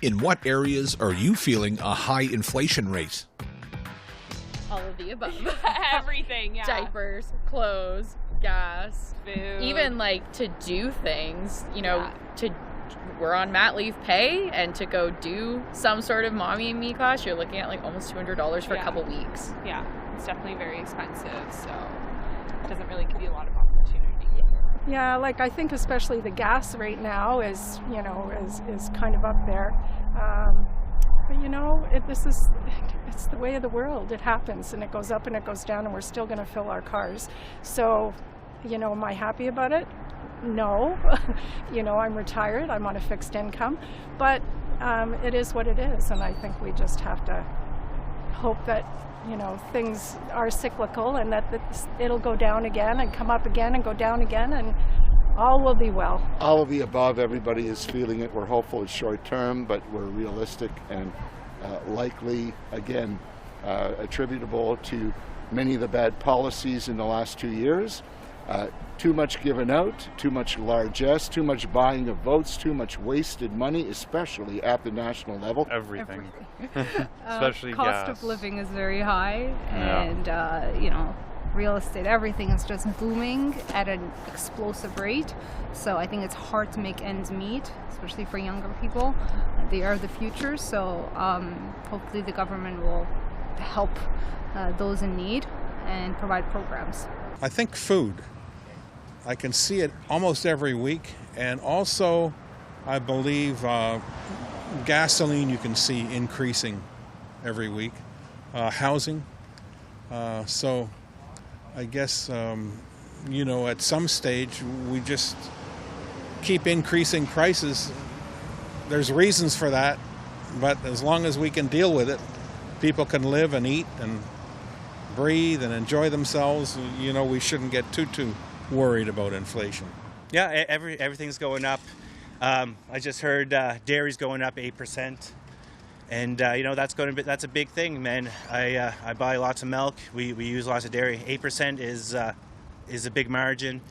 In what areas are you feeling a high inflation rate? All of the above. Everything, yeah. Diapers, clothes, gas, Food. even like to do things, you know, we're on mat leave pay, and to go do some sort of mommy and me class, you're looking at like almost $200 for a couple weeks. Yeah, it's definitely very expensive, so it doesn't really give you a lot of opportunity. Yeah, like I think especially the gas right now is, you know, is kind of up there. But you know, it's the way of the world. It happens, and it goes up and it goes down, and we're still going to fill our cars. So, you know, am I happy about it? No. You know, I'm retired. I'm on a fixed income. But it is what it is, and I think we just have to hope that, you know, things are cyclical and that it'll go down again and come up again and go down again, and all will be well. All of the above. Everybody is feeling it. We're hopeful it's short term, but we're realistic and likely, again, attributable to many of the bad policies in the last 2 years. Too much given out, too much largesse, too much buying of votes, too much wasted money, especially at the national level. Everything. Especially cost gas. of living is very high, and you know, real estate, everything is just booming at an explosive rate. So I think it's hard to make ends meet, especially for younger people. They are the future, so hopefully the government will help those in need and provide programs. I think food. I can see it almost every week, and also I believe gasoline you can see increasing every week. Housing. So I guess, you know, at some stage we just keep increasing prices. There's reasons for that, but as long as we can deal with it, people can live and eat and breathe and enjoy themselves. You know, we shouldn't get too worried about inflation. Yeah, everything's going up. I just heard dairy's going up 8%, and you know, that's a big thing, man. I buy lots of milk. We use lots of dairy. 8% is a big margin,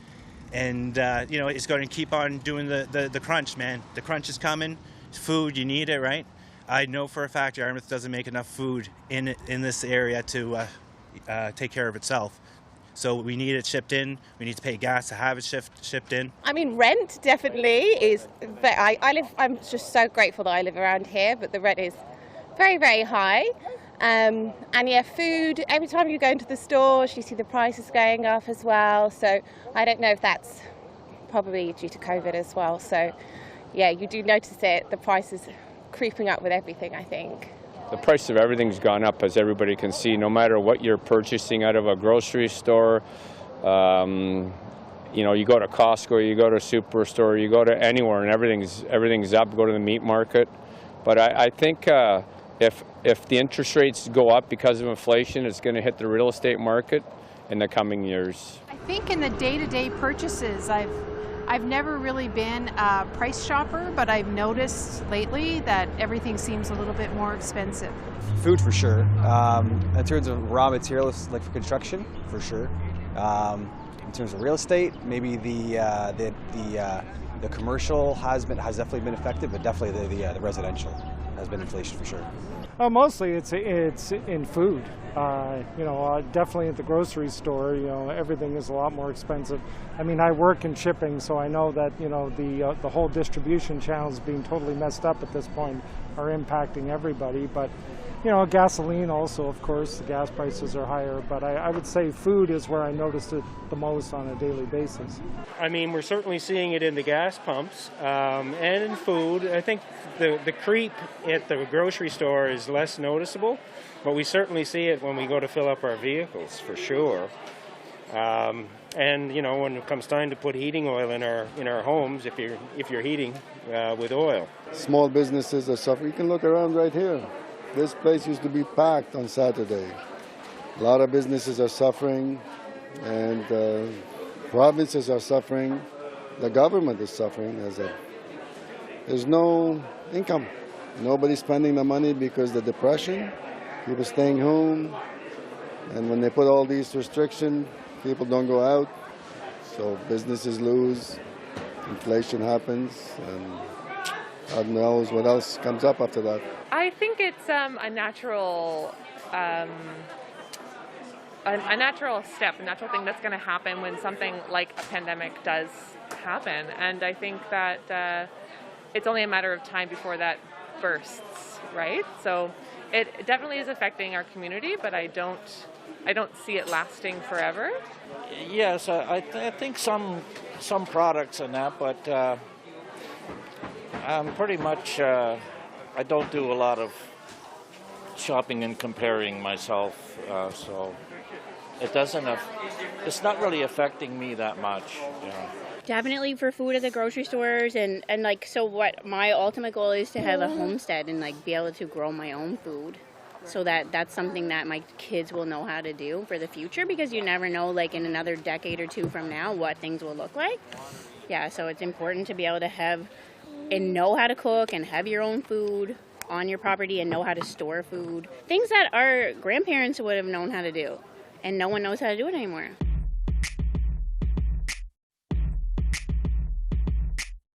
and you know, it's going to keep on doing the crunch, man. The crunch is coming. Food, you need it, right? I know for a fact Yarmouth doesn't make enough food in this area to take care of itself. So we need it shipped in. We need to pay gas to have it shipped in. I mean, rent definitely is. I'm just so grateful that I live around here, but the rent is very, very high. And yeah, food. Every time you go into the stores, you see the prices going up as well. So I don't know if that's probably due to COVID as well. So yeah, you do notice it. The prices creeping up with everything, I think. The price of everything's gone up, as everybody can see, no matter what you're purchasing out of a grocery store. You know, you go to Costco, you go to a superstore, you go to anywhere, and everything's up. Go to the meat market. But I think if the interest rates go up because of inflation, it's going to hit the real estate market in the coming years. I think in the day-to-day purchases, I've never really been a price shopper, but I've noticed lately that everything seems a little bit more expensive. Food for sure. In terms of raw materials, like for construction, for sure. In terms of real estate, maybe the commercial has definitely been affected, but definitely the residential has been inflation for sure. Mostly it's in food. You know, definitely at the grocery store, you know, everything is a lot more expensive. I mean, I work in shipping, so I know that, you know, the whole distribution channels being totally messed up at this point are impacting everybody. But, you know, gasoline also, of course, the gas prices are higher. But I would say food is where I noticed it the most on a daily basis. I mean, we're certainly seeing it in the gas pumps and in food. I think the creep at the grocery store is less noticeable, but we certainly see it when we go to fill up our vehicles, for sure. And you know, when it comes time to put heating oil in our homes, if you're heating with oil. Small businesses are suffering. You can look around right here. This place used to be packed on Saturday. A lot of businesses are suffering, and provinces are suffering. The government is suffering. There's no income. Nobody's spending the money because the depression, people staying home, and when they put all these restrictions, people don't go out, so businesses lose, inflation happens, and God knows what else comes up after that. I think it's a natural step, a natural thing that's going to happen when something like a pandemic does happen. And I think that it's only a matter of time before that bursts, right? So it definitely is affecting our community, but I don't see it lasting forever. Yes, I think some products and that, but I'm pretty much, I don't do a lot of shopping and comparing myself, so it's not really affecting me that much. You know. Definitely for food at the grocery stores, and like, so what my ultimate goal is to have a homestead and like be able to grow my own food. So that's something that my kids will know how to do for the future, because you never know, like in another decade or two from now, what things will look like. Yeah, so it's important to be able to have and know how to cook and have your own food on your property and know how to store food. Things that our grandparents would have known how to do, and no one knows how to do it anymore.